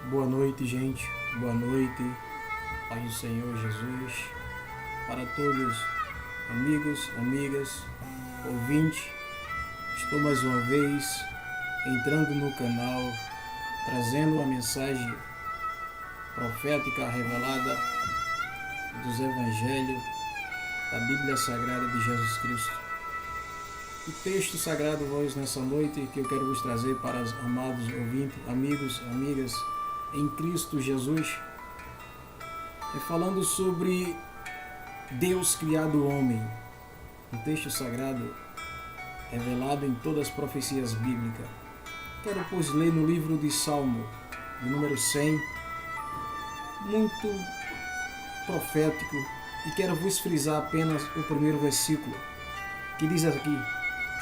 Boa noite, gente. Boa noite, Pai do Senhor Jesus. Para todos, amigos, amigas, ouvintes, estou mais uma vez entrando no canal, trazendo uma mensagem profética revelada dos Evangelhos da Bíblia Sagrada de Jesus Cristo. O texto sagrado hoje, nessa noite, que eu quero vos trazer para os amados ouvintes, amigos, amigas, em Cristo Jesus, é falando sobre Deus criado homem. Um texto sagrado revelado em todas as profecias bíblicas. Quero, pois, ler no livro de Salmo, de número 100, muito profético, e quero vos frisar apenas o primeiro versículo, que diz aqui: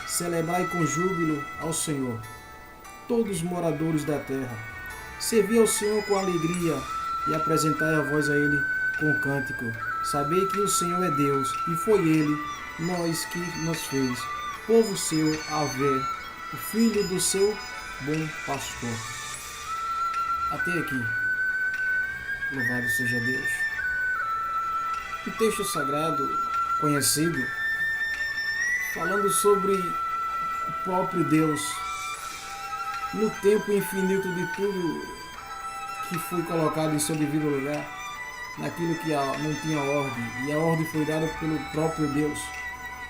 celebrai com júbilo ao Senhor, todos os moradores da terra. Servi ao Senhor com alegria e apresentai a voz a Ele com cântico. Sabei que o Senhor é Deus, e foi Ele, nós, que nos fez, povo seu a ver, o filho do seu bom pastor. Até aqui. Louvado seja Deus. Um texto sagrado conhecido, falando sobre o próprio Deus, no tempo infinito de tudo que foi colocado em seu devido lugar, naquilo que não tinha ordem, e a ordem foi dada pelo próprio Deus,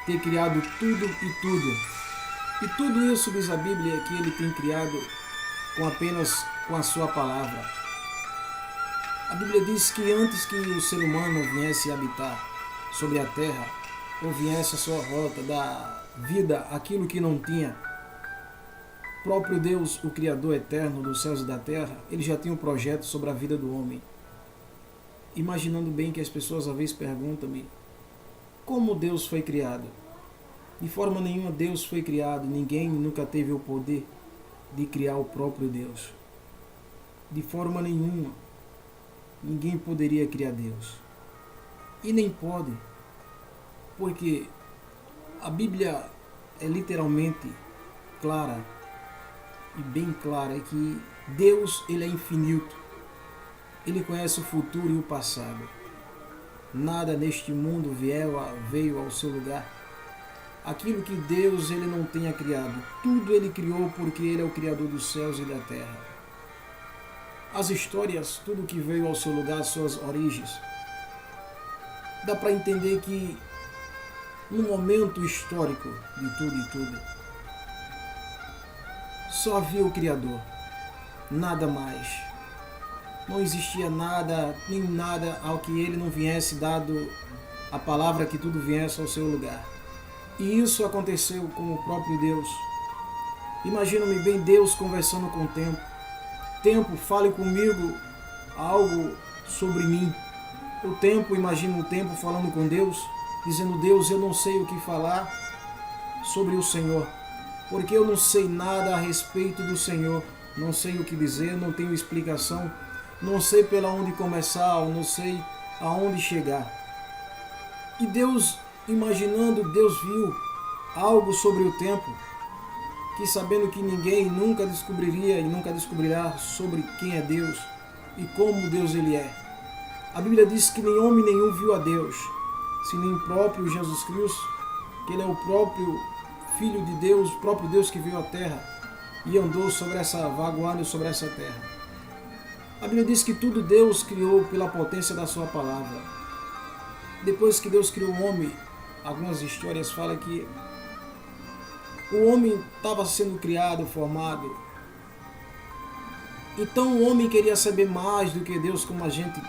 ter criado tudo e tudo. E tudo isso, diz a Bíblia, que Ele tem criado apenas com a sua palavra. A Bíblia diz que antes que o ser humano viesse habitar sobre a terra, ou viesse a sua volta, da vida aquilo que não tinha, o próprio Deus, o Criador eterno dos céus e da terra, Ele já tinha um projeto sobre a vida do homem. Imaginando bem que as pessoas às vezes perguntam-me: como Deus foi criado? De forma nenhuma Deus foi criado, ninguém nunca teve o poder de criar o próprio Deus. De forma nenhuma, ninguém poderia criar Deus. E nem pode, porque a Bíblia é literalmente clara, e bem clara, é que Deus, Ele é infinito. Ele conhece o futuro e o passado. Nada neste mundo veio ao seu lugar. Aquilo que Deus Ele não tenha criado, tudo Ele criou porque Ele é o Criador dos céus e da terra. As histórias, tudo que veio ao seu lugar, suas origens, dá para entender que no momento histórico de tudo e tudo, só havia o Criador, nada mais. Não existia nada, nem nada ao que Ele não viesse dado a palavra que tudo viesse ao seu lugar. E isso aconteceu com o próprio Deus. Imagino-me bem Deus conversando com o tempo. Tempo, fale comigo algo sobre mim. O tempo, imagino o tempo falando com Deus, dizendo: Deus, eu não sei o que falar sobre o Senhor, porque eu não sei nada a respeito do Senhor. Não sei o que dizer, não tenho explicação, não sei pela onde começar, não sei aonde chegar. E Deus, imaginando, Deus viu algo sobre o tempo, que sabendo que ninguém nunca descobriria e nunca descobrirá sobre quem é Deus e como Deus Ele é. A Bíblia diz que nem homem nenhum viu a Deus, senão o próprio Jesus Cristo, que Ele é o próprio Filho de Deus, o próprio Deus que veio à terra e andou sobre essa vaguando sobre essa terra. A Bíblia diz que tudo Deus criou pela potência da sua palavra. Depois que Deus criou o homem, algumas histórias falam que o homem estava sendo criado, formado. Então o homem queria saber mais do que Deus, como a gente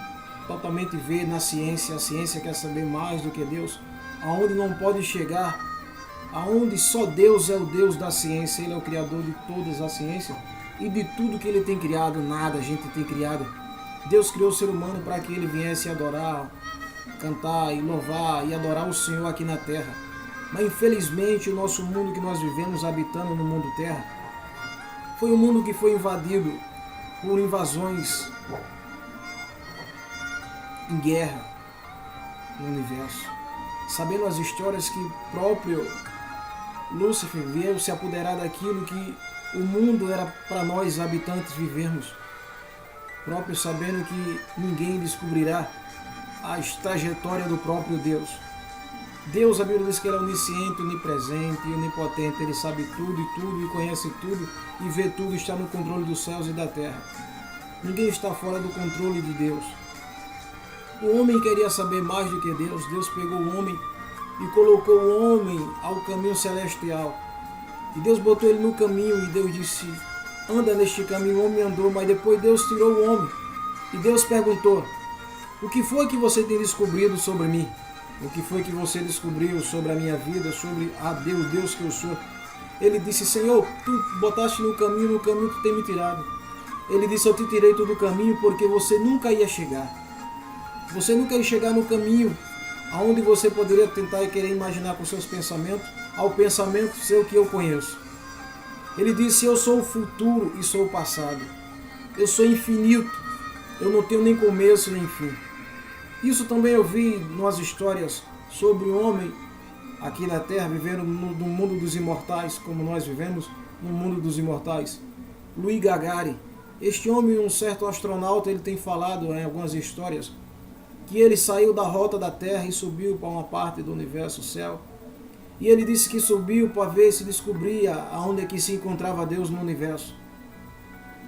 totalmente vê na ciência. A ciência quer saber mais do que Deus, aonde não pode chegar, aonde só Deus é o Deus da ciência. Ele é o Criador de todas as ciências e de tudo que Ele tem criado. Nada a gente tem criado. Deus criou o ser humano para que ele viesse adorar, cantar e louvar e adorar o Senhor aqui na terra. Mas infelizmente o nosso mundo que nós vivemos habitando no mundo terra foi um mundo que foi invadido por invasões em guerra no universo. Sabendo as histórias que próprio Lúcifer veio se apoderar daquilo que o mundo era para nós habitantes vivermos. próprio, sabendo que ninguém descobrirá a trajetória do próprio Deus. Deus, a Bíblia diz que Ele é onisciente, onipresente e onipotente. Ele sabe tudo e conhece tudo e vê tudo, está no controle dos céus e da terra. Ninguém está fora do controle de Deus. O homem queria saber mais do que Deus. Deus pegou o homem e colocou o homem ao caminho celestial. E Deus botou ele no caminho e Deus disse: anda neste caminho. O homem andou, mas depois Deus tirou o homem. E Deus perguntou: o que foi que você tem descobrido sobre mim? O que foi que você descobriu sobre a minha vida, sobre a Deus que eu sou? Ele disse: Senhor, tu botaste no caminho tu tem me tirado. Ele disse: eu te tirei do caminho porque você nunca ia chegar. Você nunca ia chegar no caminho aonde você poderia tentar e querer imaginar com seus pensamentos, ao pensamento seu que eu conheço. Ele disse: eu sou o futuro e sou o passado. Eu sou infinito. Eu não tenho nem começo nem fim. Isso também eu vi nas histórias sobre o homem aqui na Terra, vivendo no mundo dos imortais, como nós vivemos no mundo dos imortais. Yuri Gagarin. Este homem, um certo astronauta, ele tem falado em algumas histórias que ele saiu da rota da Terra e subiu para uma parte do universo, o céu. E ele disse que subiu para ver se descobria aonde é que se encontrava Deus no universo.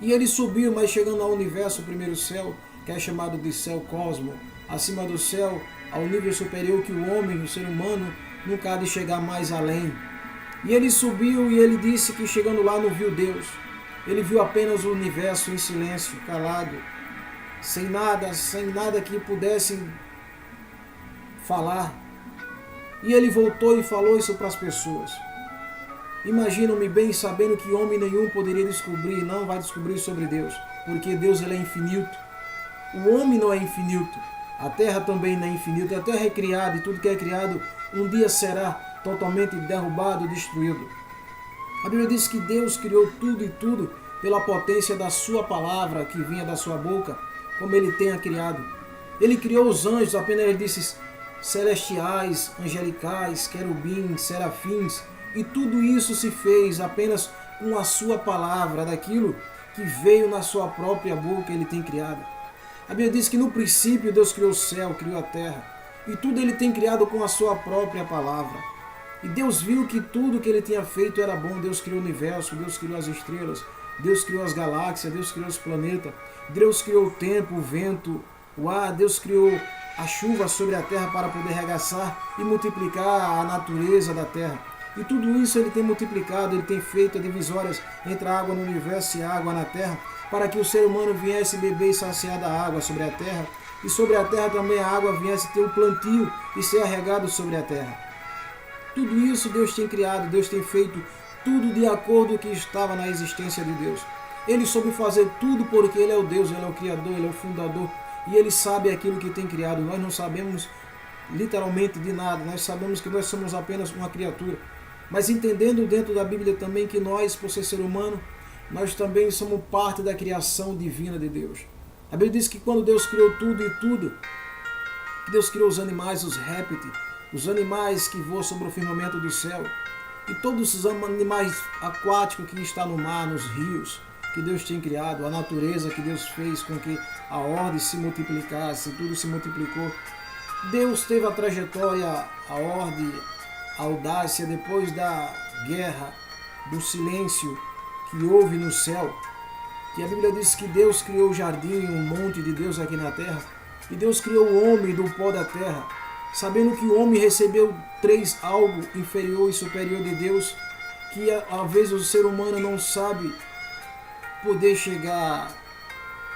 E ele subiu, mas chegando ao universo, o primeiro céu, que é chamado de céu cosmo, acima do céu, ao nível superior que o homem, o ser humano, nunca há de chegar mais além. E ele subiu e ele disse que chegando lá não viu Deus. Ele viu apenas o universo em silêncio, calado, sem nada que pudesse falar. E ele voltou e falou isso para as pessoas. Imagino-me bem sabendo que homem nenhum poderia descobrir, não vai descobrir sobre Deus, porque Deus ele é infinito. O homem não é infinito, a terra também não é infinita, a terra é criada e tudo que é criado um dia será totalmente derrubado e destruído. A Bíblia diz que Deus criou tudo e tudo pela potência da sua palavra que vinha da sua boca, como ele tenha criado. Ele criou os anjos, apenas ele disse celestiais, angelicais, querubins, serafins, e tudo isso se fez apenas com a sua palavra, daquilo que veio na sua própria boca ele tem criado. A Bíblia diz que no princípio Deus criou o céu, criou a terra, e tudo ele tem criado com a sua própria palavra. E Deus viu que tudo que ele tinha feito era bom. Deus criou o universo, Deus criou as estrelas, Deus criou as galáxias, Deus criou os planetas, Deus criou o tempo, o vento, o ar, Deus criou a chuva sobre a terra para poder regaçar e multiplicar a natureza da terra. E tudo isso ele tem multiplicado, ele tem feito divisórias entre a água no universo e a água na terra, para que o ser humano viesse beber e saciar da água sobre a terra, e sobre a terra também a água viesse ter um plantio e ser regado sobre a terra. Tudo isso Deus tem criado, Deus tem feito tudo de acordo com o que estava na existência de Deus. Ele soube fazer tudo porque Ele é o Deus, Ele é o Criador, Ele é o fundador, e Ele sabe aquilo que tem criado. Nós não sabemos literalmente de nada, nós sabemos que nós somos apenas uma criatura. Mas entendendo dentro da Bíblia também que nós, por ser humano, nós também somos parte da criação divina de Deus. A Bíblia diz que quando Deus criou tudo e tudo, Deus criou os animais, os répteis, os animais que voam sobre o firmamento do céu, e todos os animais aquáticos que estão no mar, nos rios, que Deus tem criado, a natureza que Deus fez com que a ordem se multiplicasse, tudo se multiplicou. Deus teve a trajetória, a ordem, a audácia depois da guerra, do silêncio que houve no céu, que a Bíblia diz que Deus criou o jardim, um monte de Deus aqui na terra, e Deus criou o homem do pó da terra, sabendo que o homem recebeu algo inferior e superior de Deus, que às vezes o ser humano não sabe poder chegar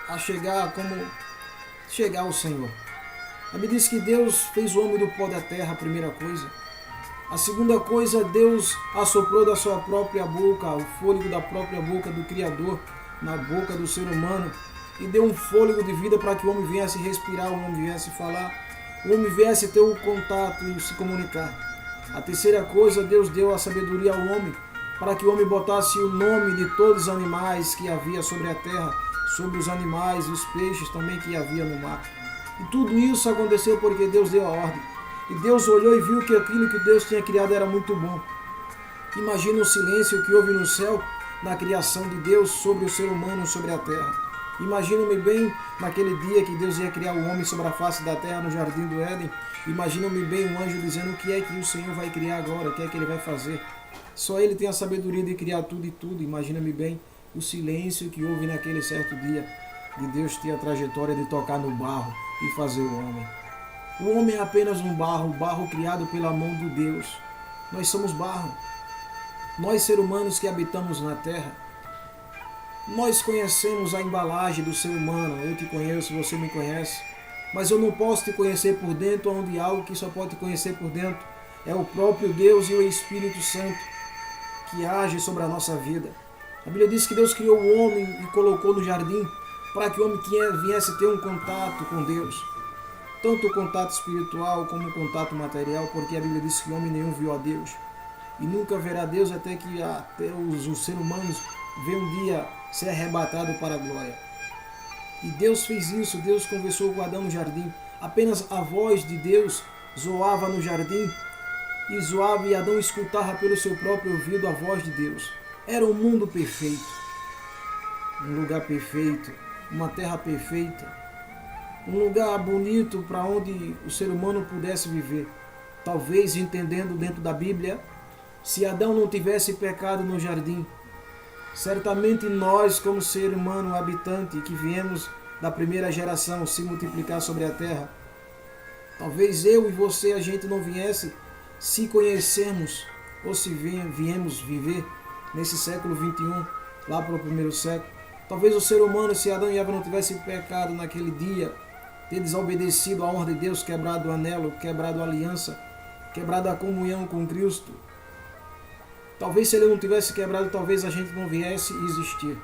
ao Senhor. A Bíblia diz que Deus fez o homem do pó da terra, a primeira coisa. A segunda coisa, Deus assoprou da sua própria boca, o fôlego da própria boca do Criador, na boca do ser humano, e deu um fôlego de vida para que o homem viesse respirar, o homem viesse falar, o homem viesse ter o contato e se comunicar. A terceira coisa, Deus deu a sabedoria ao homem, para que o homem botasse o nome de todos os animais que havia sobre a terra, sobre os animais e os peixes também que havia no mar. E tudo isso aconteceu porque Deus deu a ordem. E Deus olhou e viu que aquilo que Deus tinha criado era muito bom. Imagina o silêncio que houve no céu, na criação de Deus sobre o ser humano, sobre a terra. Imagino-me bem naquele dia que Deus ia criar o homem sobre a face da terra no jardim do Éden. Imagino-me bem um anjo dizendo o que é que o Senhor vai criar agora, o que é que ele vai fazer. Só ele tem a sabedoria de criar tudo e tudo. Imagina-me bem o silêncio que houve naquele certo dia de Deus ter a trajetória de tocar no barro e fazer o homem. O homem é apenas um barro criado pela mão de Deus. Nós somos barro. Nós, seres humanos que habitamos na terra, nós conhecemos a embalagem do ser humano. Eu te conheço, você me conhece. Mas eu não posso te conhecer por dentro, onde algo que só pode te conhecer por dentro é o próprio Deus e o Espírito Santo que age sobre a nossa vida. A Bíblia diz que Deus criou o homem e colocou no jardim para que o homem viesse ter um contato com Deus. Tanto o contato espiritual como o contato material, porque a Bíblia diz que homem nenhum viu a Deus. E nunca verá Deus até que os seres humanos venham um dia ser arrebatado para a glória. E Deus fez isso, Deus conversou com Adão no jardim. Apenas a voz de Deus zoava no jardim, e zoava e Adão escutava pelo seu próprio ouvido a voz de Deus. Era um mundo perfeito, um lugar perfeito, uma terra perfeita, um lugar bonito para onde o ser humano pudesse viver. Talvez entendendo dentro da Bíblia, se Adão não tivesse pecado no jardim, certamente nós, como ser humano habitante que viemos da primeira geração se multiplicar sobre a terra, talvez eu e você, a gente não viesse se conhecermos ou se viemos viver nesse século 21, lá para o primeiro século. Talvez o ser humano, se Adão e Eva não tivessem pecado naquele dia, ter desobedecido a ordem de Deus, quebrado o anelo, quebrado a aliança, quebrado a comunhão com Cristo, talvez se ele não tivesse quebrado, talvez a gente não viesse existir.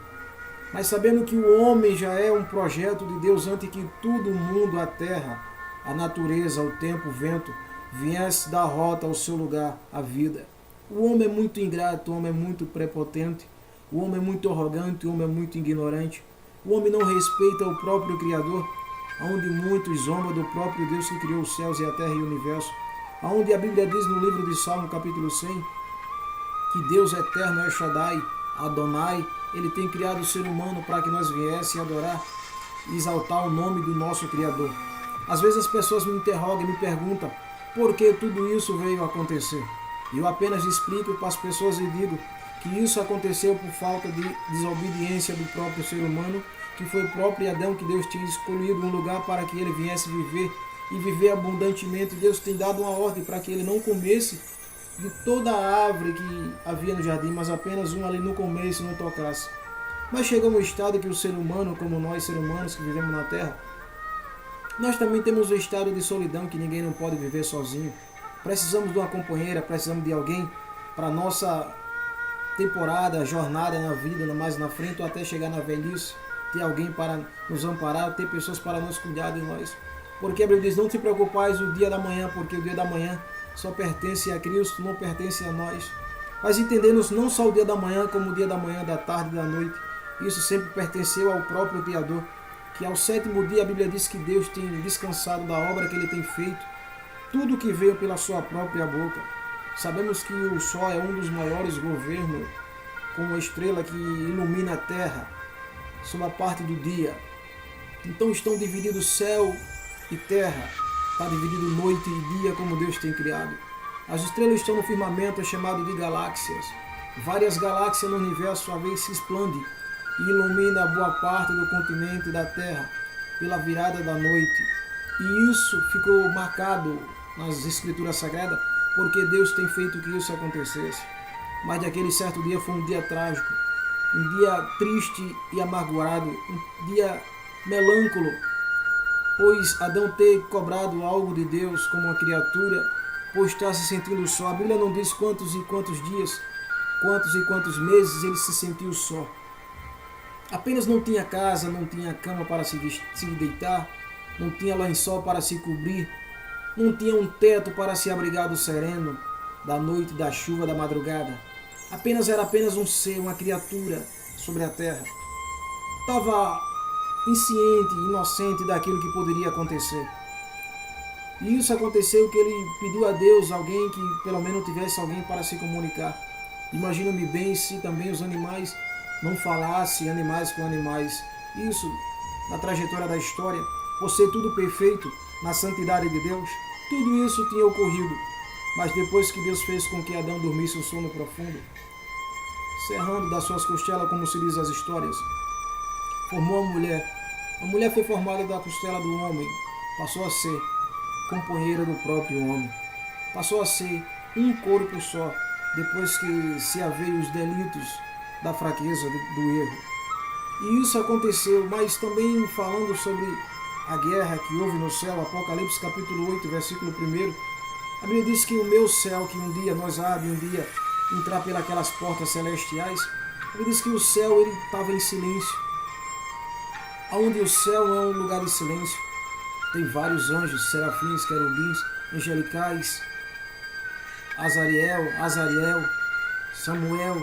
Mas sabendo que o homem já é um projeto de Deus antes que todo o mundo, a terra, a natureza, o tempo, o vento, viesse dar rota ao seu lugar, a vida. O homem é muito ingrato, o homem é muito prepotente, o homem é muito arrogante, o homem é muito ignorante. O homem não respeita o próprio Criador, onde muitos zombam do próprio Deus que criou os céus e a terra e o universo. Onde a Bíblia diz no livro de Salmo, capítulo 100, que Deus eterno é Shaddai, Adonai, ele tem criado o ser humano para que nós viéssemos adorar e exaltar o nome do nosso Criador. Às vezes as pessoas me interrogam e me perguntam por que tudo isso veio a acontecer. Eu apenas explico para as pessoas e digo que isso aconteceu por falta de desobediência do próprio ser humano, que foi o próprio Adão que Deus tinha escolhido um lugar para que ele viesse viver e viver abundantemente. Deus tem dado uma ordem para que ele não comesse de toda a árvore que havia no jardim, mas apenas um ali não comesse, não tocasse. Mas chegamos ao estado que o ser humano, como nós seres humanos que vivemos na terra, nós também temos o estado de solidão, que ninguém não pode viver sozinho. Precisamos de uma companheira, precisamos de alguém para a nossa temporada, jornada na vida, mais na frente, ou até chegar na velhice, ter alguém para nos amparar, ter pessoas para nos cuidar de nós. Porque a Bíblia diz, não te preocupais o dia da manhã, porque o dia da manhã só pertence a Cristo, não pertence a nós. Mas entendemos não só o dia da manhã, como o dia da manhã, da tarde e da noite. Isso sempre pertenceu ao próprio Criador, que ao sétimo dia a Bíblia diz que Deus tem descansado da obra que ele tem feito, tudo que veio pela sua própria boca. Sabemos que o Sol é um dos maiores governos, como a estrela que ilumina a terra, sob a parte do dia. Então estão divididos céu e terra, está dividido noite e dia como Deus tem criado. As estrelas estão no firmamento, é chamado de galáxias. Várias galáxias no universo, a vez se expande e ilumina boa parte do continente da terra pela virada da noite. E isso ficou marcado nas escrituras sagradas, porque Deus tem feito que isso acontecesse. Mas daquele certo dia foi um dia trágico, um dia triste e amargurado, um dia melâncolo, pois Adão ter cobrado algo de Deus como uma criatura, pois está se sentindo só. A Bíblia não diz quantos e quantos dias, quantos e quantos meses ele se sentiu só. Apenas não tinha casa, não tinha cama para se deitar, não tinha lençol para se cobrir, não tinha um teto para se abrigar do sereno, da noite, da chuva, da madrugada. Era apenas um ser, uma criatura sobre a terra. Estava insciente, inocente daquilo que poderia acontecer. E isso aconteceu que ele pediu a Deus alguém que pelo menos tivesse alguém para se comunicar. Imagino-me bem se também os animais não falassem, animais com animais, isso na trajetória da história, por ser tudo perfeito na santidade de Deus, tudo isso tinha ocorrido. Mas depois que Deus fez com que Adão dormisse um sono profundo, cerrando das suas costelas, como se diz as histórias, formou a mulher. A mulher foi formada da costela do homem, passou a ser companheira do próprio homem, passou a ser um corpo só, depois que se haveram os delitos da fraqueza, do erro. E isso aconteceu, mas também falando sobre a guerra que houve no céu, Apocalipse capítulo 8, versículo 1, a Bíblia diz que o meu céu, que um dia nós abrimos, um dia entrar pelas portas celestiais, a Bíblia diz que o céu ele estava em silêncio. Onde o céu é um lugar de silêncio, tem vários anjos, serafins, querubins, angelicais, Azariel, Samuel,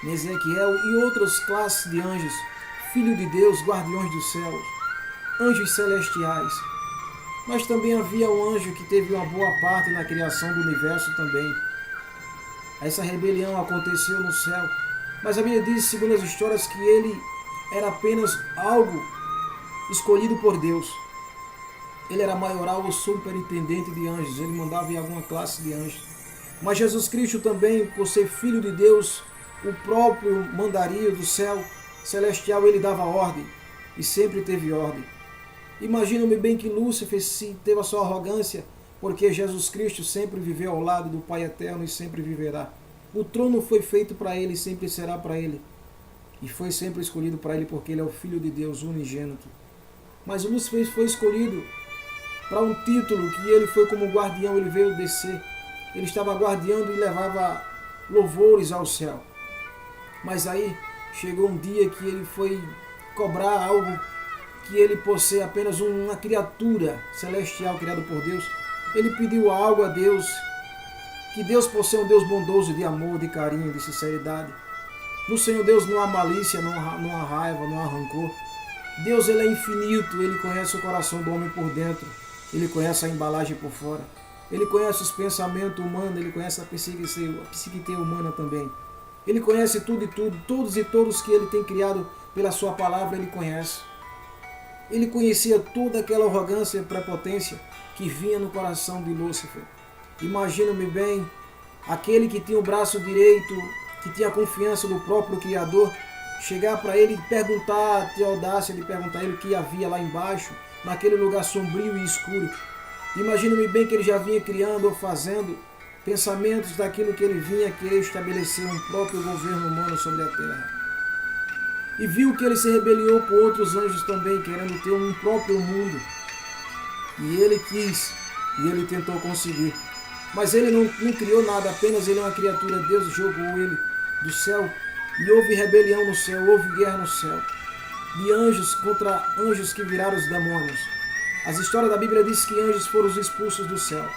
Ezequiel e outras classes de anjos, filho de Deus, guardiões dos céus, anjos celestiais. Mas também havia um anjo que teve uma boa parte na criação do universo também. Essa rebelião aconteceu no céu, mas a Bíblia diz, segundo as histórias, que ele era apenas algo escolhido por Deus. Ele era maioral ou superintendente de anjos, ele mandava em alguma classe de anjos. Mas Jesus Cristo também, por ser filho de Deus, o próprio mandaria do céu celestial, ele dava ordem, e sempre teve ordem. Imagino-me bem que Lúcifer teve a sua arrogância, porque Jesus Cristo sempre viveu ao lado do Pai Eterno e sempre viverá. O trono foi feito para ele e sempre será para ele. E foi sempre escolhido para ele porque ele é o Filho de Deus unigênito. Mas Lúcifer foi escolhido para um título que ele foi como guardião, ele veio descer. Ele estava guardiando e levava louvores ao céu. Mas aí chegou um dia que ele foi cobrar algo que ele, por ser apenas uma criatura celestial criada por Deus, ele pediu algo a Deus, que Deus, por ser um Deus bondoso, de amor, de carinho, de sinceridade. No Senhor Deus não há malícia, não há raiva, não há rancor. Deus ele é infinito, ele conhece o coração do homem por dentro, ele conhece a embalagem por fora, ele conhece os pensamentos humanos, ele conhece a psique humana também. Ele conhece tudo e tudo, todos e todos que ele tem criado pela sua palavra, ele conhece. Ele conhecia toda aquela arrogância e prepotência que vinha no coração de Lúcifer. Imagino-me bem, aquele que tinha o braço direito, que tinha a confiança do próprio Criador, chegar para ele e perguntar, ter a audácia de perguntar a ele o que havia lá embaixo, naquele lugar sombrio e escuro. Imagino-me bem que ele já vinha criando ou fazendo pensamentos daquilo que ele vinha querer estabelecer um próprio governo humano sobre a terra. E viu que ele se rebeliou com outros anjos também, querendo ter um próprio mundo. E ele quis, e ele tentou conseguir. Mas ele não criou nada, apenas ele é uma criatura. Deus jogou ele do céu e houve rebelião no céu, houve guerra no céu. De anjos contra anjos que viraram os demônios. As histórias da Bíblia diz que anjos foram expulsos do céu.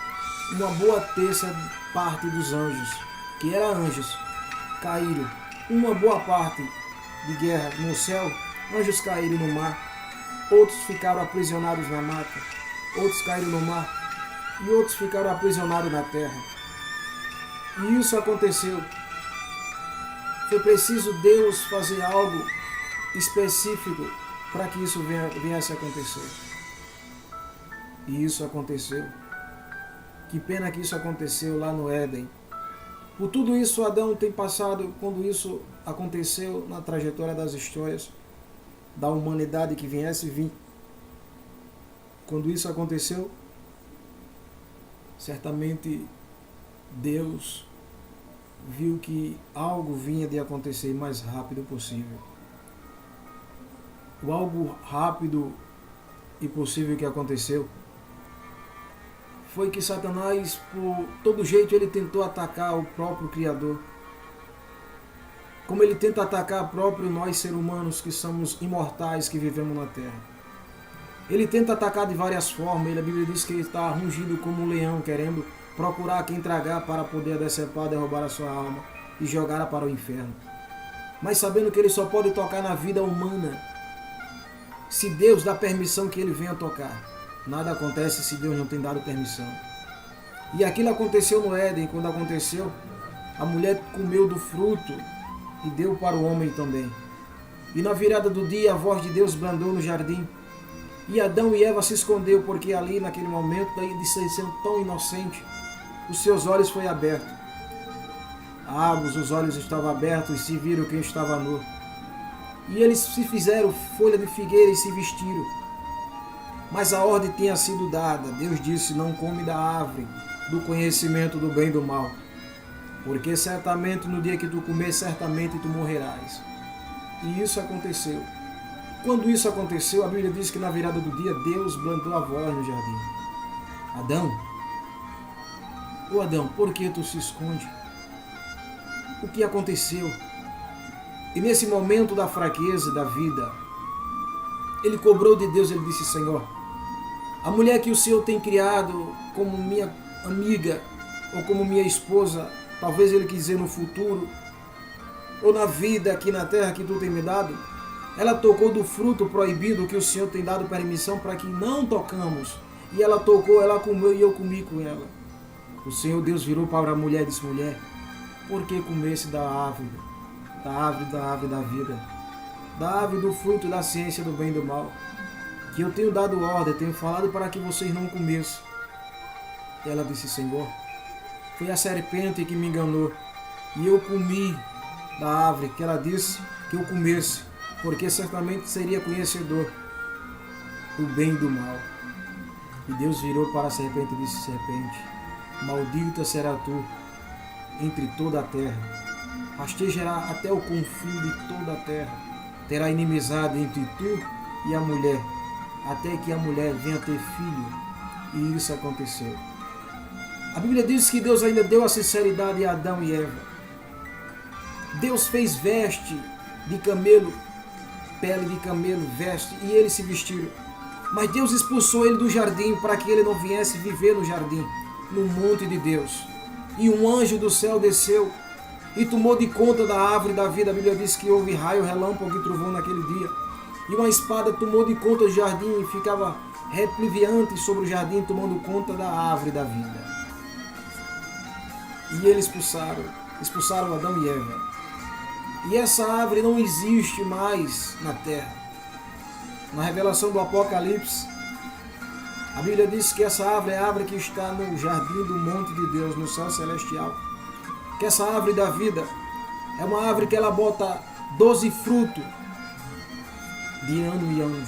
Uma boa terça parte dos anjos, que eram anjos, caíram. Uma boa parte de guerra no céu, anjos caíram no mar. Outros ficaram aprisionados na mata. Outros caíram no mar. E outros ficaram aprisionados na terra. E isso aconteceu. Foi preciso Deus fazer algo específico para que isso viesse a acontecer. E isso aconteceu. Que pena que isso aconteceu lá no Éden. Por tudo isso Adão tem passado, quando isso aconteceu na trajetória das histórias da humanidade que viesse vir. Quando isso aconteceu, certamente Deus viu que algo vinha de acontecer o mais rápido possível. O algo rápido e possível que aconteceu foi que Satanás, por todo jeito, ele tentou atacar o próprio Criador. Como ele tenta atacar próprio nós, seres humanos, que somos imortais, que vivemos na Terra. Ele tenta atacar de várias formas. A Bíblia diz que ele está rungido como um leão, querendo procurar quem tragar para poder decepar, derrubar a sua alma e jogá-la para o inferno. Mas sabendo que ele só pode tocar na vida humana se Deus dá permissão que ele venha tocar. Nada acontece se Deus não tem dado permissão. E aquilo aconteceu no Éden. Quando aconteceu, a mulher comeu do fruto e deu para o homem também. E na virada do dia a voz de Deus bradou no jardim. E Adão e Eva se escondeu, porque ali naquele momento de ser tão inocente, os seus olhos foi aberto. Ambos os olhos estavam abertos e se viram quem estava nu. E eles se fizeram folha de figueira e se vestiram. Mas a ordem tinha sido dada. Deus disse: não come da árvore do conhecimento do bem e do mal, porque certamente no dia que tu comer, certamente tu morrerás. E isso aconteceu. Quando isso aconteceu, a Bíblia diz que na virada do dia, Deus bradou a voz no jardim: Adão, ô Adão, por que tu se esconde? O que aconteceu? E nesse momento da fraqueza da vida, ele cobrou de Deus, ele disse: Senhor, a mulher que o Senhor tem criado como minha amiga ou como minha esposa, talvez ele quis dizer no futuro, ou na vida aqui na terra que tu tem me dado, ela tocou do fruto proibido que o Senhor tem dado permissão para que não tocamos. E ela tocou, ela comeu e eu comi com ela. O Senhor Deus virou para a mulher e disse: mulher, por que comesse da árvore da vida, da árvore do fruto da ciência do bem e do mal, que eu tenho dado ordem, tenho falado para que vocês não comessem? Ela disse: Senhor, foi a serpente que me enganou, e eu comi da árvore que ela disse que eu comesse, porque certamente seria conhecedor do bem e do mal. E Deus virou para a serpente e disse: serpente, maldita será tu entre toda a terra, rastejará até o confim de toda a terra, terá inimizade entre tu e a mulher, até que a mulher venha ter filho. E isso aconteceu. A Bíblia diz que Deus ainda deu a sinceridade a Adão e Eva. Deus fez veste de camelo, pele de camelo, veste, e eles se vestiram. Mas Deus expulsou ele do jardim para que ele não viesse viver no jardim, no monte de Deus. E um anjo do céu desceu e tomou de conta da árvore da vida. A Bíblia diz que houve raio, relâmpago e trovão naquele dia. E uma espada tomou de conta do jardim e ficava repliviante sobre o jardim, tomando conta da árvore da vida. E eles expulsaram Adão e Eva. E essa árvore não existe mais na terra. Na revelação do Apocalipse, a Bíblia diz que essa árvore é a árvore que está no jardim do monte de Deus, no céu celestial. Que essa árvore da vida é uma árvore que ela bota 12 frutos de ano em ano.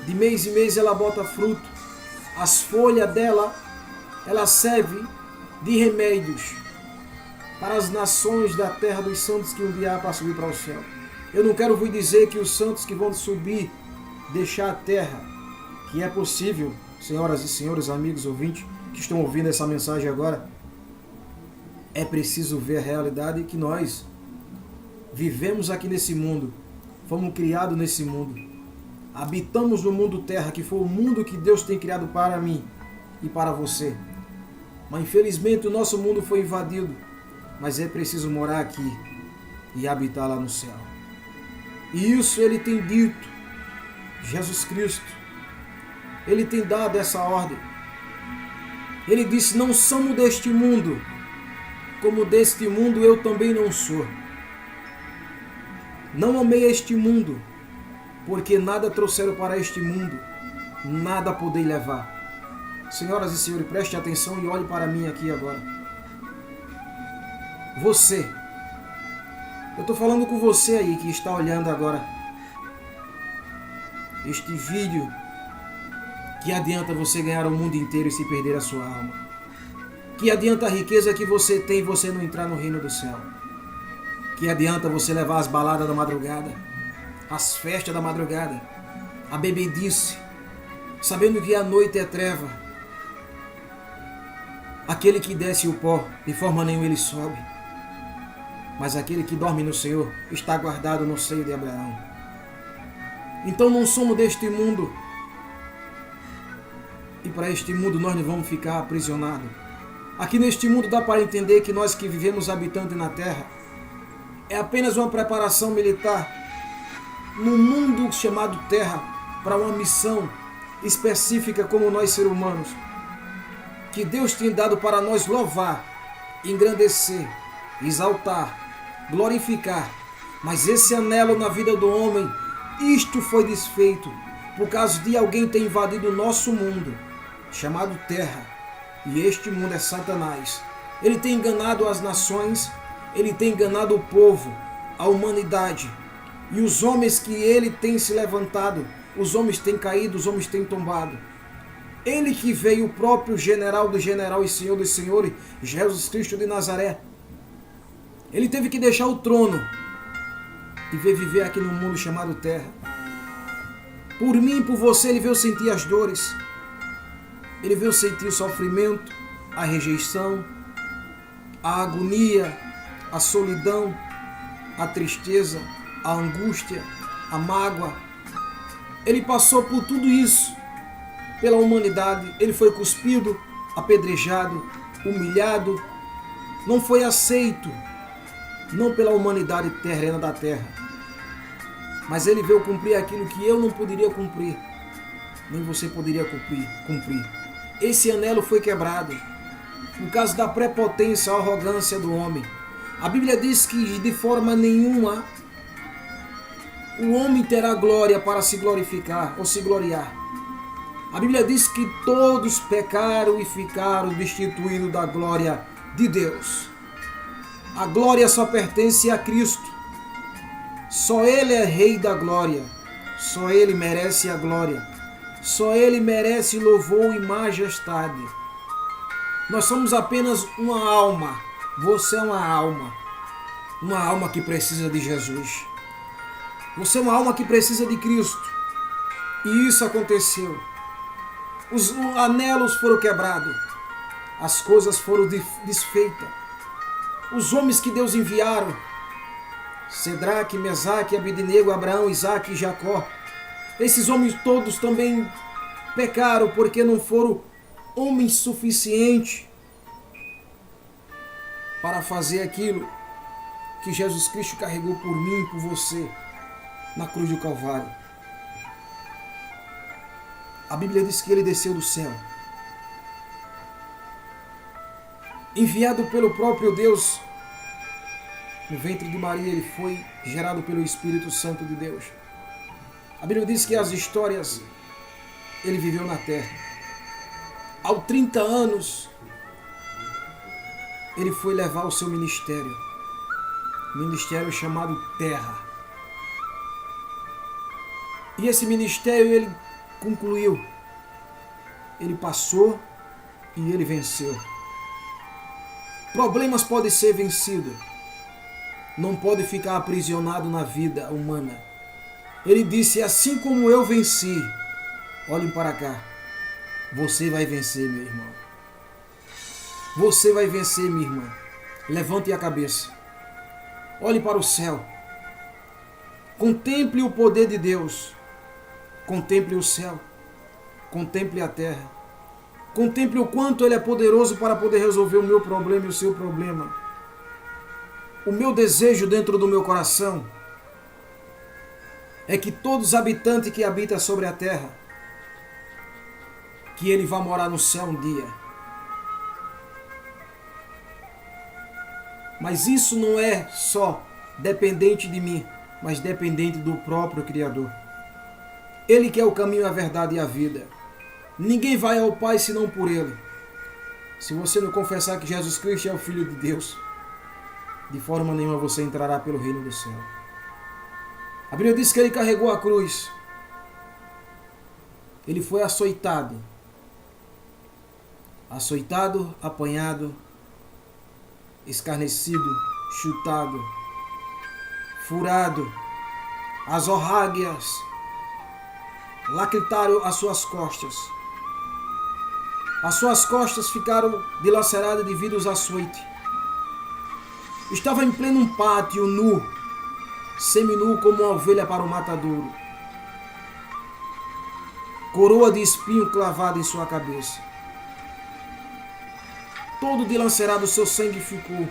De mês em mês ela bota fruto. As folhas dela, ela serve de remédios para as nações da terra dos santos que um dia há para subir para o céu. Eu não quero vos dizer que os santos que vão subir, deixar a terra, que é possível, senhoras e senhores, amigos ouvintes, que estão ouvindo essa mensagem agora, é preciso ver a realidade que nós vivemos aqui nesse mundo, fomos criados nesse mundo, habitamos no mundo terra, que foi o mundo que Deus tem criado para mim e para você. Mas infelizmente o nosso mundo foi invadido, mas é preciso morar aqui e habitar lá no céu. E isso ele tem dito, Jesus Cristo, ele tem dado essa ordem. Ele disse: não somos deste mundo, como deste mundo eu também não sou. Não amei este mundo, porque nada trouxeram para este mundo, nada podei levar. Senhoras e senhores, preste atenção e olhe para mim aqui agora. Você, eu estou falando com você aí que está olhando agora este vídeo. Que adianta você ganhar o mundo inteiro e se perder a sua alma? Que adianta a riqueza que você tem e você não entrar no reino do céu? Que adianta você levar as baladas da madrugada, as festas da madrugada, a bebedice, sabendo que a noite é treva? Aquele que desce o pó, de forma nenhuma ele sobe. Mas aquele que dorme no Senhor está guardado no seio de Abraão. Então não somos deste mundo. E para este mundo nós não vamos ficar aprisionados. Aqui neste mundo dá para entender que nós que vivemos habitando na terra é apenas uma preparação militar no mundo chamado terra para uma missão específica como nós seres humanos, que Deus tem dado para nós louvar, engrandecer, exaltar, glorificar Mas esse anelo na vida do homem, isto foi desfeito por causa de alguém ter invadido o nosso mundo, chamado Terra. E este mundo é Satanás. Ele tem enganado as nações, ele tem enganado o povo, a humanidade. E os homens que ele tem se levantado, os homens têm caído, os homens têm tombado. Ele que veio, o próprio general do general e senhor dos senhores, Jesus Cristo de Nazaré. Ele teve que deixar o trono e veio viver aqui no mundo chamado Terra. Por mim e por você, ele veio sentir as dores. Ele veio sentir o sofrimento, a rejeição, a agonia, a solidão, a tristeza, a angústia, a mágoa. Ele passou por tudo isso pela humanidade. Ele foi cuspido, apedrejado, humilhado. Não foi aceito, não pela humanidade terrena da terra, mas ele veio cumprir aquilo que eu não poderia cumprir, nem você poderia cumprir. Esse anelo foi quebrado por causa da prepotência, a arrogância do homem. A Bíblia diz que de forma nenhuma o homem terá glória para se glorificar ou se gloriar. A Bíblia diz que todos pecaram e ficaram destituídos da glória de Deus. A glória só pertence a Cristo. Só Ele é Rei da glória. Só Ele merece a glória. Só Ele merece louvor e majestade. Nós somos apenas uma alma. Você é uma alma. Uma alma que precisa de Jesus. Você é uma alma que precisa de Cristo. E isso aconteceu. Os anelos foram quebrados. As coisas foram desfeitas. Os homens que Deus enviaram, Cedraque, Mesaque, Abednego, Abraão, Isaque e Jacó, esses homens todos também pecaram porque não foram homens suficientes para fazer aquilo que Jesus Cristo carregou por mim e por você na cruz do Calvário. A Bíblia diz que ele desceu do céu, enviado pelo próprio Deus. No ventre de Maria ele foi gerado pelo Espírito Santo de Deus. A Bíblia diz que as histórias ele viveu na terra. Aos 30 anos ele foi levar o seu ministério. Ministério chamado Terra. E esse ministério ele concluiu. Ele passou e ele venceu. Problemas podem ser vencidos. Não pode ficar aprisionado na vida humana. Ele disse, assim como eu venci, olhem para cá, você vai vencer, meu irmão. Você vai vencer, minha irmã. Levante a cabeça. Olhe para o céu. Contemple o poder de Deus. Contemple o céu. Contemple a terra. Contemple o quanto Ele é poderoso para poder resolver o meu problema e o seu problema. O meu desejo dentro do meu coração é que todos os habitantes que habitam sobre a terra, que ele vá morar no céu um dia. Mas isso não é só dependente de mim, mas dependente do próprio Criador. Ele que é o caminho, a verdade e a vida. Ninguém vai ao Pai senão por Ele. Se você não confessar que Jesus Cristo é o Filho de Deus, de forma nenhuma você entrará pelo reino do céu. A Bíblia diz que Ele carregou a cruz. Ele foi açoitado. Açoitado, apanhado, escarnecido, chutado, furado. As orráguias lacritaram as suas costas. As suas costas ficaram dilaceradas devido aos açoites. Estava em pleno pátio, nu, seminu como uma ovelha para o matadouro. Coroa de espinho clavada em sua cabeça. Todo dilacerado, seu sangue ficou,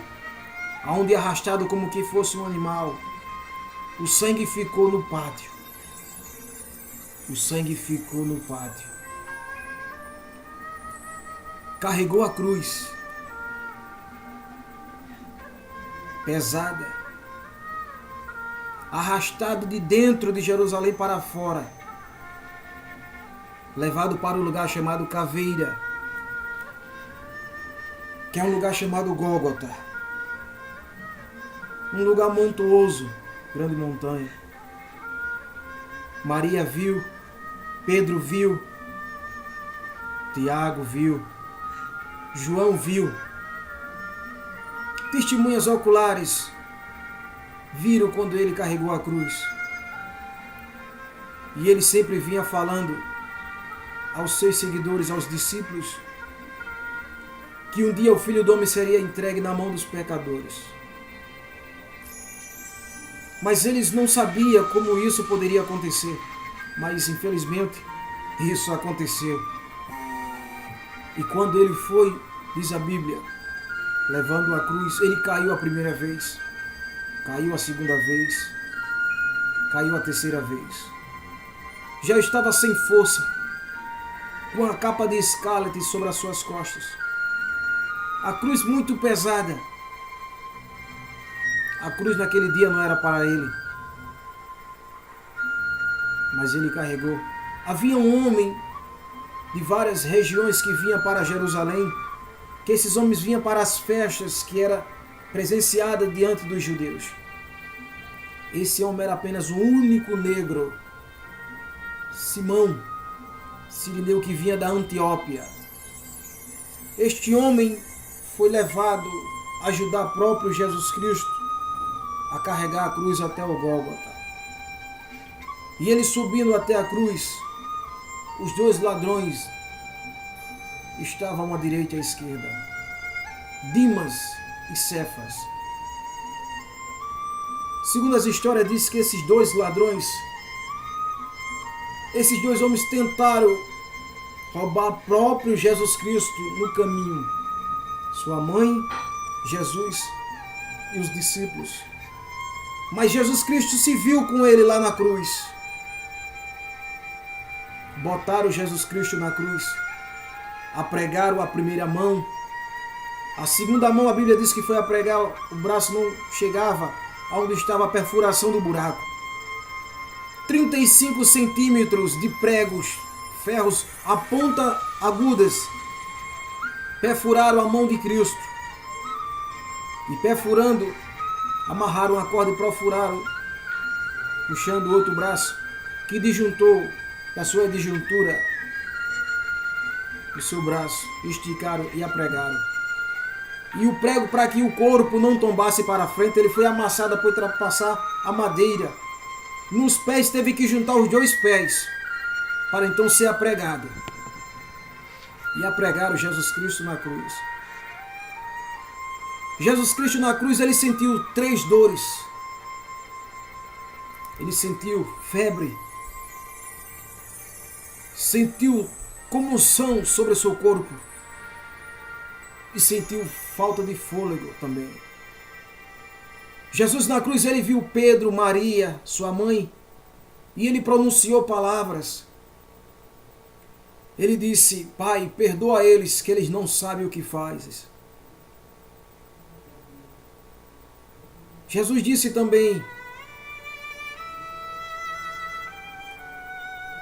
aonde arrastado como que fosse um animal. O sangue ficou no pátio. O sangue ficou no pátio. Carregou a cruz. Pesada. arrastado de dentro de Jerusalém para fora, levado para um lugar chamado Caveira, que é um lugar chamado Gólgota, um lugar montuoso, grande montanha. Maria viu, Pedro viu, Tiago viu, João viu, testemunhas oculares viram quando ele carregou a cruz. E ele sempre vinha falando aos seus seguidores, aos discípulos, que um dia o Filho do Homem seria entregue na mão dos pecadores. Mas eles não sabiam como isso poderia acontecer. Mas infelizmente isso aconteceu. E quando ele foi, diz a Bíblia, levando a cruz, ele caiu a primeira vez, caiu a segunda vez, caiu a terceira vez. Já estava sem força, com a capa de escarlate sobre as suas costas. A cruz muito pesada. A cruz naquele dia não era para ele, mas ele carregou. Havia um homem de várias regiões que vinha para Jerusalém, que esses homens vinham para as festas que era presenciada diante dos judeus. Esse homem era apenas o único negro, Simão, sirineu, que vinha da Antioquia. Este homem foi levado a ajudar próprio Jesus Cristo a carregar a cruz até o Gólgota. E ele subindo até a cruz, os dois ladrões estavam à direita e à esquerda, Dimas e Cefas. Segundo as histórias, diz que esses dois ladrões, esses dois homens tentaram roubar próprio Jesus Cristo no caminho. Sua mãe, Jesus e os discípulos. Mas Jesus Cristo se viu com ele lá na cruz. Botaram Jesus Cristo na cruz. Apregaram a primeira mão. A segunda mão, a Bíblia diz que foi a pregar, o braço não chegava aonde estava a perfuração do buraco. 35 centímetros de pregos, ferros a ponta agudas, perfuraram a mão de Cristo. E perfurando, amarraram a corda e perfuraram, puxando o outro braço, que disjuntou da sua disjuntura do seu braço, esticaram e apregaram. E o prego, para que o corpo não tombasse para frente, ele foi amassado para ultrapassar a madeira. Nos pés teve que juntar os dois pés, para então ser apregado. E apregaram Jesus Cristo na cruz. Jesus Cristo na cruz, ele sentiu 3 dores. Ele sentiu febre. Sentiu comoção sobre o seu corpo. E sentiu falta de fôlego também. Jesus na cruz, ele viu Pedro, Maria, sua mãe, e ele pronunciou palavras. Ele disse: Pai, perdoa eles, que eles não sabem o que fazem. Jesus disse também: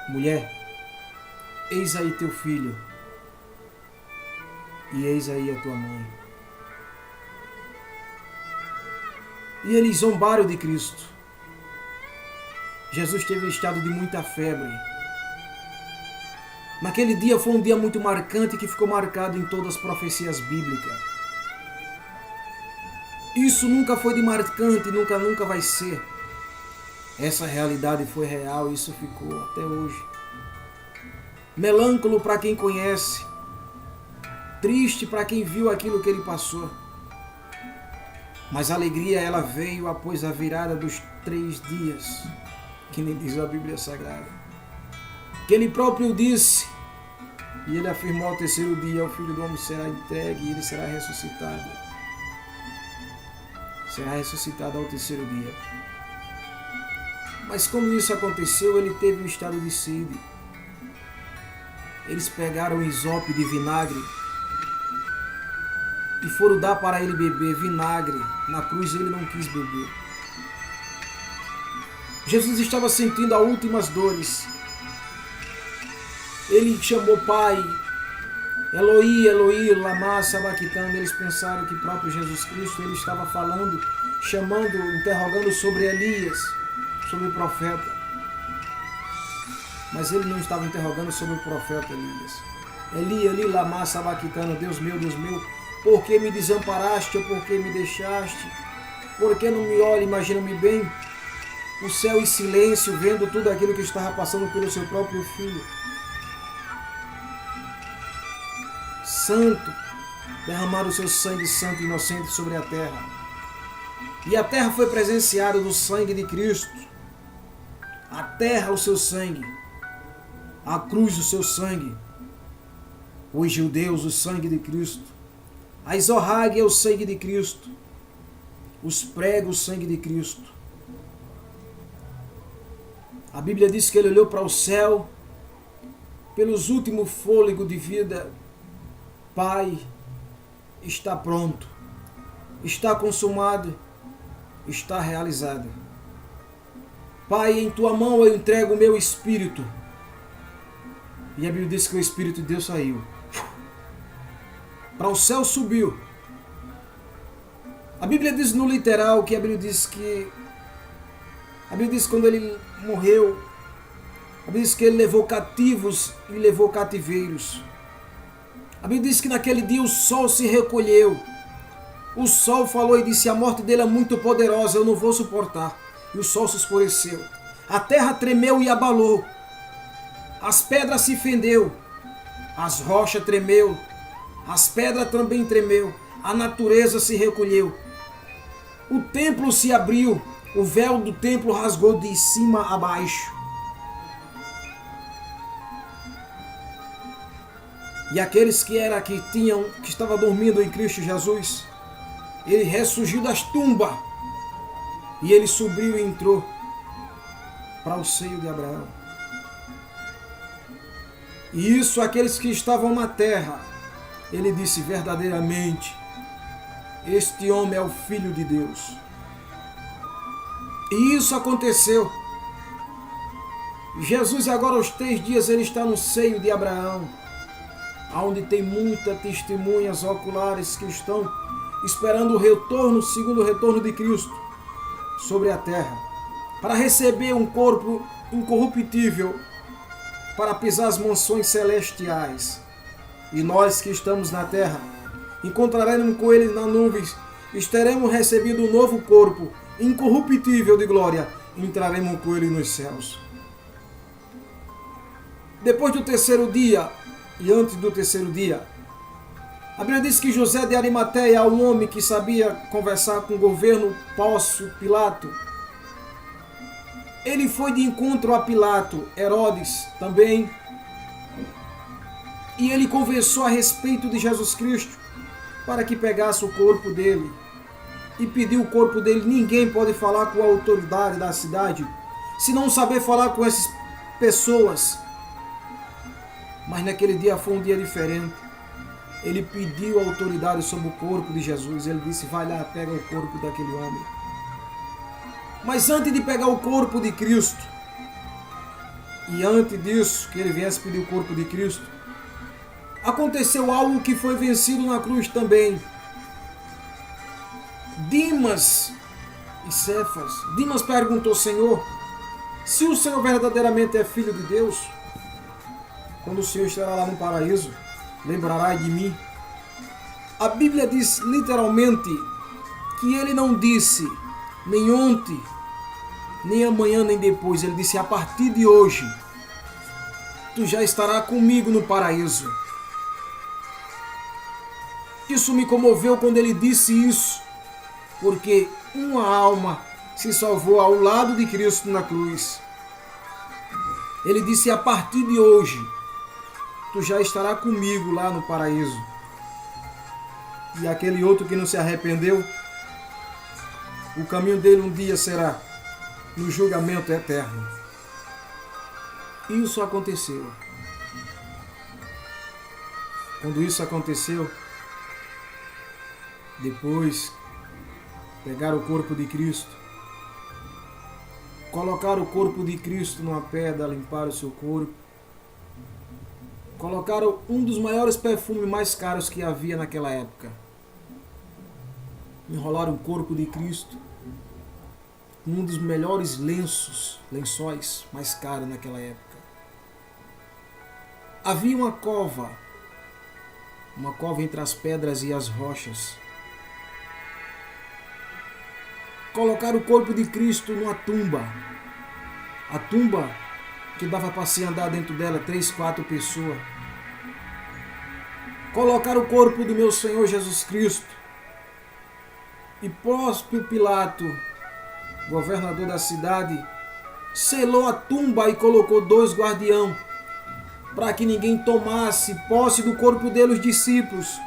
mulher, eis aí teu filho, e eis aí a tua mãe. E eles zombaram de Cristo. Jesus teve um estado de muita febre. Naquele dia foi um dia muito marcante que ficou marcado em todas as profecias bíblicas. Isso nunca foi de marcante, nunca vai ser. Essa realidade foi real, isso ficou até hoje. Melancólico para quem conhece, triste para quem viu aquilo que ele passou. Mas a alegria, ela veio após a virada dos 3 dias, que nem diz a Bíblia Sagrada. Que ele próprio disse, e ele afirmou: ao 3º dia o Filho do Homem será entregue e ele será ressuscitado. Será ressuscitado ao 3º dia. Mas quando isso aconteceu, ele teve um estado de sede. Eles pegaram um isope de vinagre e foram dar para ele beber vinagre. Na cruz ele não quis beber. Jesus estava sentindo as últimas dores. Ele chamou Pai, Eloi, Eloi, lama sabachthani. Eles pensaram que próprio Jesus Cristo ele estava falando, chamando, interrogando sobre Elias, sobre o profeta. Mas ele não estava interrogando sobre o profeta Elias. Eli, Eli, lama sabachthani. Deus meu, por que me desamparaste ou por que me deixaste? Por que não me olha, imagina-me bem, o céu em silêncio, vendo tudo aquilo que estava passando pelo seu próprio filho. Santo, derramar o seu sangue santo e inocente sobre a terra. E a terra foi presenciada do sangue de Cristo. A terra, o seu sangue. A cruz, o seu sangue. Os judeus, o sangue de Cristo. A Zorrague é o sangue de Cristo. Os pregos, o sangue de Cristo. A Bíblia diz que ele olhou para o céu, pelos últimos fôlegos de vida. Pai, está pronto, está consumado, está realizado. Pai, em tua mão eu entrego o meu espírito. E a Bíblia diz que o Espírito de Deus saiu. Para o céu subiu. A Bíblia diz no literal que a Bíblia diz que quando ele morreu, a Bíblia diz que ele levou cativos e levou cativeiros. A Bíblia diz que naquele dia o sol se recolheu. O sol falou e disse: a morte dele é muito poderosa, eu não vou suportar. E o sol se escureceu. A terra tremeu e abalou. As pedras se fendeu. As rochas tremeu. As pedras também tremeu. A natureza se recolheu. O templo se abriu. O véu do templo rasgou de cima a baixo. E aqueles que estavam dormindo em Cristo Jesus, ele ressurgiu das tumbas. E ele subiu e entrou para o seio de Abraão. E isso, aqueles que estavam na terra, ele disse: verdadeiramente, este homem é o Filho de Deus. E isso aconteceu. Jesus agora aos 3 dias ele está no seio de Abraão, onde tem muitas testemunhas oculares que estão esperando o retorno, segundo o retorno de Cristo, sobre a terra, para receber um corpo incorruptível, para pisar as mansões celestiais. E nós que estamos na terra, encontraremos com ele nas nuvens, estaremos recebendo um novo corpo, incorruptível de glória, e entraremos com ele nos céus. Depois do 3º dia, e antes do 3º dia, a Bíblia diz que José de Arimateia, um homem que sabia conversar com o governo Pôncio Pilato, ele foi de encontro a Pilato, Herodes também, e ele conversou a respeito de Jesus Cristo, para que pegasse o corpo dele, e pediu o corpo dele. Ninguém pode falar com a autoridade da cidade, se não saber falar com essas pessoas. Mas naquele dia foi um dia diferente. Ele pediu a autoridade sobre o corpo de Jesus. Ele disse: vai lá, pega o corpo daquele homem. Mas antes de pegar o corpo de Cristo, e antes disso, que ele viesse pedir o corpo de Cristo, aconteceu algo que foi vencido na cruz também. Dimas e Cefas. Dimas perguntou: Senhor, se o Senhor verdadeiramente é Filho de Deus, quando o Senhor estará lá no paraíso, lembrará de mim. A Bíblia diz literalmente que ele não disse nem ontem, nem amanhã, nem depois. Ele disse: a partir de hoje, tu já estarás comigo no paraíso. Isso me comoveu quando ele disse isso, porque uma alma se salvou ao lado de Cristo na cruz. Ele disse: a partir de hoje, tu já estará comigo lá no paraíso. E aquele outro que não se arrependeu, o caminho dele um dia será no julgamento eterno. Isso aconteceu. Quando isso aconteceu, depois pegaram o corpo de Cristo Colocaram o corpo de Cristo numa pedra, limparam o seu corpo. Colocaram um dos maiores perfumes mais caros que havia naquela época. Enrolaram o corpo de Cristo um dos melhores lençóis mais caros naquela época. Havia uma cova entre as pedras e as rochas. Colocaram o corpo de Cristo numa tumba. A tumba que dava para se andar dentro dela 3, 4 pessoas. Colocaram o corpo do meu Senhor Jesus Cristo. E Pôncio Pilato, governador da cidade, selou a tumba e colocou 2 guardiães para que ninguém tomasse posse do corpo dele, os discípulos.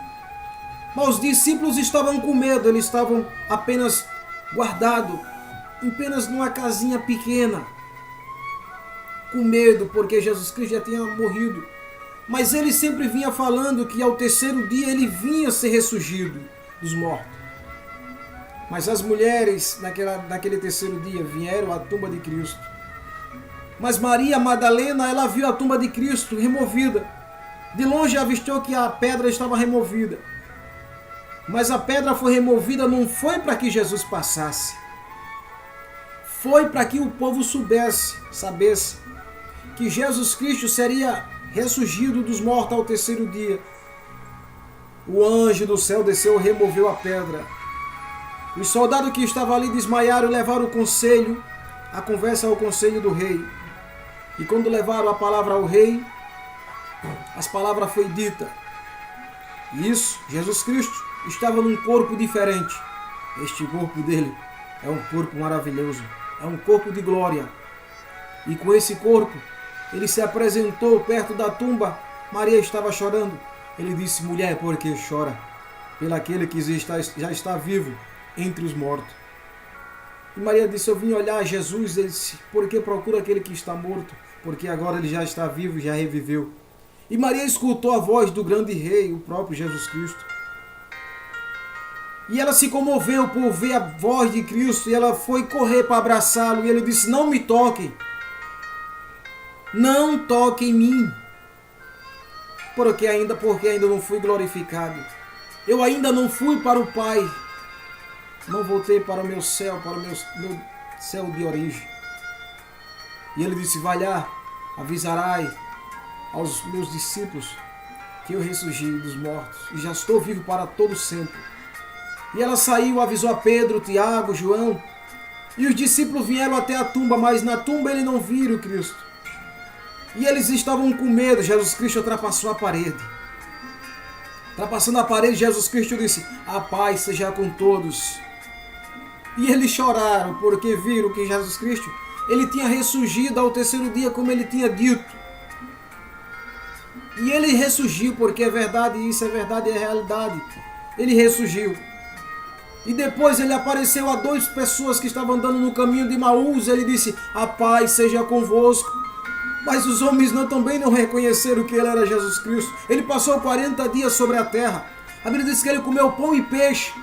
Mas os discípulos estavam com medo, eles estavam apenas guardados, apenas numa casinha pequena, com medo, porque Jesus Cristo já tinha morrido. Mas ele sempre vinha falando que ao 3º dia ele vinha ser ressurgido dos mortos. Mas as mulheres naquele 3º dia vieram à tumba de Cristo. Mas Maria Madalena, ela viu a tumba de Cristo removida. De longe avistou que a pedra estava removida. Mas a pedra foi removida não foi para que Jesus passasse. Foi para que o povo sabesse que Jesus Cristo seria ressurgido dos mortos ao 3º dia. O anjo do céu desceu e removeu a pedra. Os soldados que estavam ali desmaiaram e levaram a conversa ao conselho do rei. E quando levaram a palavra ao rei, as palavras foi dita. Isso, Jesus Cristo estava num corpo diferente. Este corpo dele é um corpo maravilhoso, é um corpo de glória. E com esse corpo, ele se apresentou perto da tumba. Maria estava chorando. Ele disse: mulher, por que chora? Pelo aquele que já está vivo entre os mortos. E Maria disse: eu vim olhar Jesus. Ele disse: por que procura aquele que está morto? Porque agora ele já está vivo, já reviveu. E Maria escutou a voz do grande rei, o próprio Jesus Cristo. E ela se comoveu por ver a voz de Cristo, e ela foi correr para abraçá-lo. E ele disse: não me toquem. Não toquem em mim. Porque ainda não fui glorificado. Eu ainda não fui para o Pai. Não voltei para o meu céu, para o meu céu de origem. E ele disse: vai lá, avisarai aos meus discípulos que eu ressurgi dos mortos e já estou vivo para todo sempre. E ela saiu, avisou a Pedro, Tiago, João. E os discípulos vieram até a tumba, mas na tumba eles não viram Cristo. E eles estavam com medo. Jesus Cristo ultrapassou a parede. Ultrapassando a parede, Jesus Cristo disse: a paz seja com todos. E eles choraram porque viram que Jesus Cristo, ele tinha ressurgido ao 3º dia, como ele tinha dito. E ele ressurgiu, porque é verdade, isso é verdade, é realidade. Ele ressurgiu. E depois ele apareceu a 2 pessoas que estavam andando no caminho de Emaús. Ele disse: a paz seja convosco. Mas os homens também não reconheceram que ele era Jesus Cristo. Ele passou 40 dias sobre a terra. A Bíblia diz que ele comeu pão e peixe.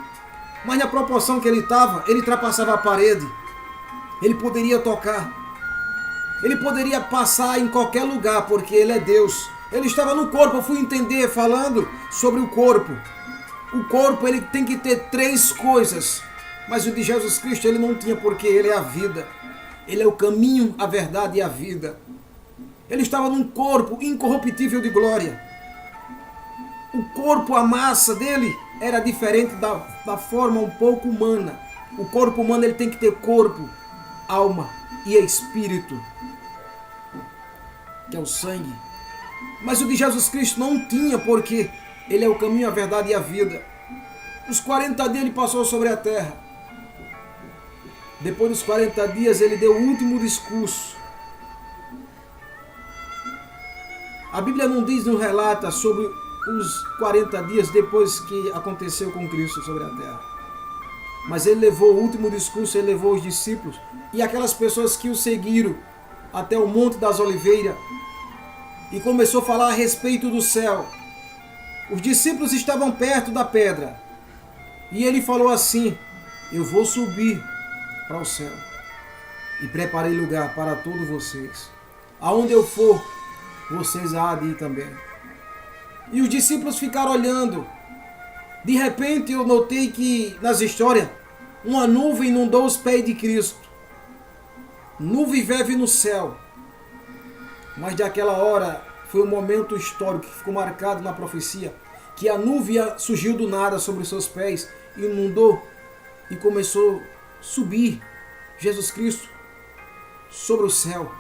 Mas na proporção que ele estava, ele ultrapassava a parede. Ele poderia tocar. Ele poderia passar em qualquer lugar, porque ele é Deus. Ele estava no corpo. Eu fui entender falando sobre o corpo. O corpo, ele tem que ter 3 coisas. Mas o de Jesus Cristo ele não tinha, porque ele é a vida. Ele é o caminho, a verdade e a vida. Ele estava num corpo incorruptível de glória. O corpo, a massa dele era diferente da forma um pouco humana. O corpo humano ele tem que ter corpo, alma e espírito, que é o sangue. Mas o de Jesus Cristo não tinha, porque ele é o caminho, a verdade e a vida. Os 40 dias ele passou sobre a terra. Depois dos 40 dias ele deu o último discurso. A Bíblia não diz, não relata sobre os 40 dias depois que aconteceu com Cristo sobre a terra. Mas ele levou o último discurso, ele levou os discípulos e aquelas pessoas que o seguiram até o Monte das Oliveiras e começou a falar a respeito do céu. Os discípulos estavam perto da pedra e ele falou assim: eu vou subir para o céu. e preparei lugar para todos vocês. Aonde eu for, vocês há de ir também. E os discípulos ficaram olhando. De repente eu notei que nas histórias, uma nuvem inundou os pés de Cristo. Nuvem vive no céu. Mas daquela hora foi um momento histórico que ficou marcado na profecia, que a nuvem surgiu do nada sobre os seus pés, inundou e começou a subir Jesus Cristo sobre o céu.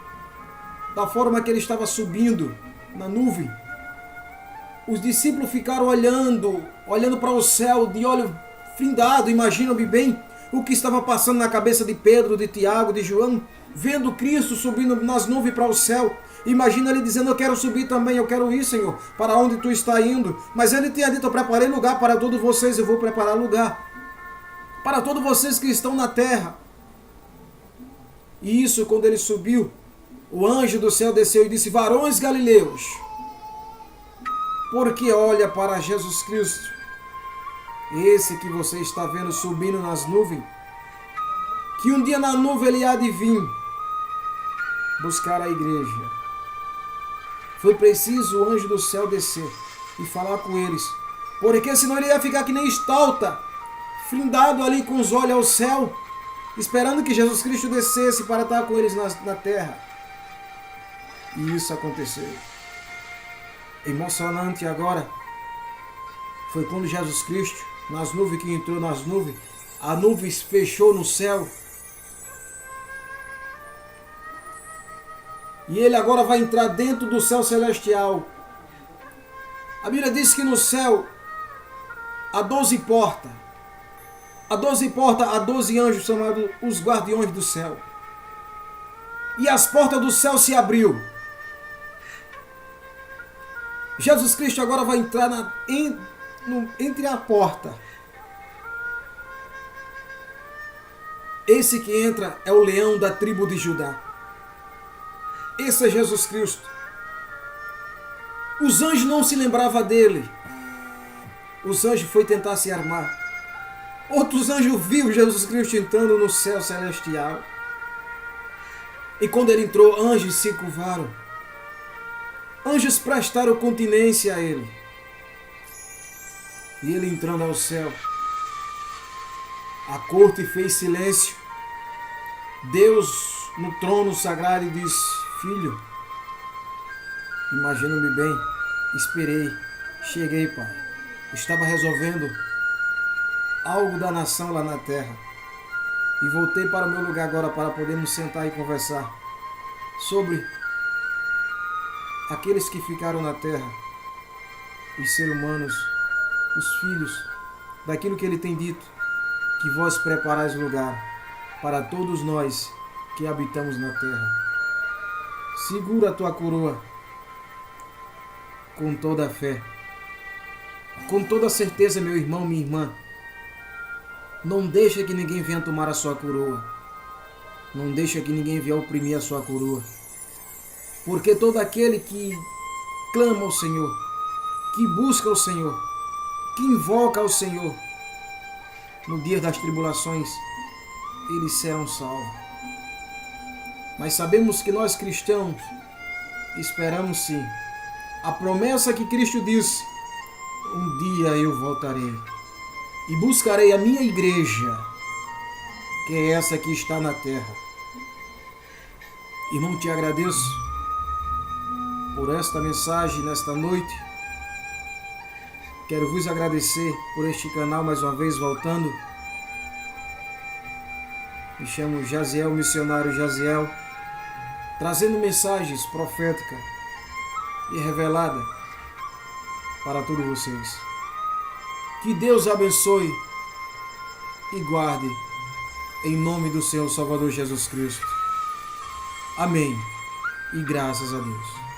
Da forma que ele estava subindo na nuvem, os discípulos ficaram olhando para o céu de olho findado. Imaginam-me bem o que estava passando na cabeça de Pedro, de Tiago, de João, vendo Cristo subindo nas nuvens para o céu. Imagina ele dizendo: eu quero subir também, eu quero ir, Senhor, para onde tu está indo. Mas ele tinha dito: eu preparei lugar para todos vocês, eu vou preparar lugar para todos vocês que estão na terra. E isso, quando ele subiu, o anjo do céu desceu e disse: varões galileus, porque olha para Jesus Cristo, esse que você está vendo subindo nas nuvens, que um dia na nuvem ele há de vir buscar a igreja. Foi preciso o anjo do céu descer e falar com eles, porque senão ele ia ficar que nem estalta, findado ali com os olhos ao céu, esperando que Jesus Cristo descesse para estar com eles na terra. E isso aconteceu. Emocionante agora foi quando Jesus Cristo, nas nuvens, que entrou nas nuvens, a nuvem fechou no céu. E ele agora vai entrar dentro do céu celestial. A Bíblia diz que no céu há 12 portas. Há 12 portas, há 12 anjos chamados os guardiões do céu. E as portas do céu se abriu. Jesus Cristo agora vai entrar entre a porta. Esse que entra é o leão da tribo de Judá. Esse é Jesus Cristo. Os anjos não se lembravam dele. Os anjos foram tentar se armar. Outros anjos viram Jesus Cristo entrando no céu celestial. E quando ele entrou, anjos se curvaram. Anjos prestaram continência a ele. E ele entrando ao céu, a corte fez silêncio. Deus no trono sagrado diz: filho, imagino-me bem, esperei, cheguei, Pai. Estava resolvendo algo da nação lá na terra. E voltei para o meu lugar agora para podermos sentar e conversar sobre aqueles que ficaram na terra, os seres humanos, os filhos, daquilo que ele tem dito, que vós preparais lugar para todos nós que habitamos na terra. Segura a tua coroa com toda a fé, com toda a certeza, meu irmão, minha irmã. Não deixa que ninguém venha tomar a sua coroa. Não deixa que ninguém venha oprimir a sua coroa. Porque todo aquele que clama ao Senhor, que busca o Senhor, que invoca ao Senhor, no dia das tribulações, eles serão salvos. Mas sabemos que nós cristãos esperamos sim a promessa que Cristo disse: um dia eu voltarei e buscarei a minha igreja, que é essa que está na terra. Irmão, te agradeço por esta mensagem nesta noite. Quero vos agradecer por este canal mais uma vez voltando. Me chamo Jaziel, missionário Jaziel, trazendo mensagens proféticas e reveladas para todos vocês. Que Deus abençoe e guarde em nome do Senhor Salvador Jesus Cristo. Amém. E graças a Deus.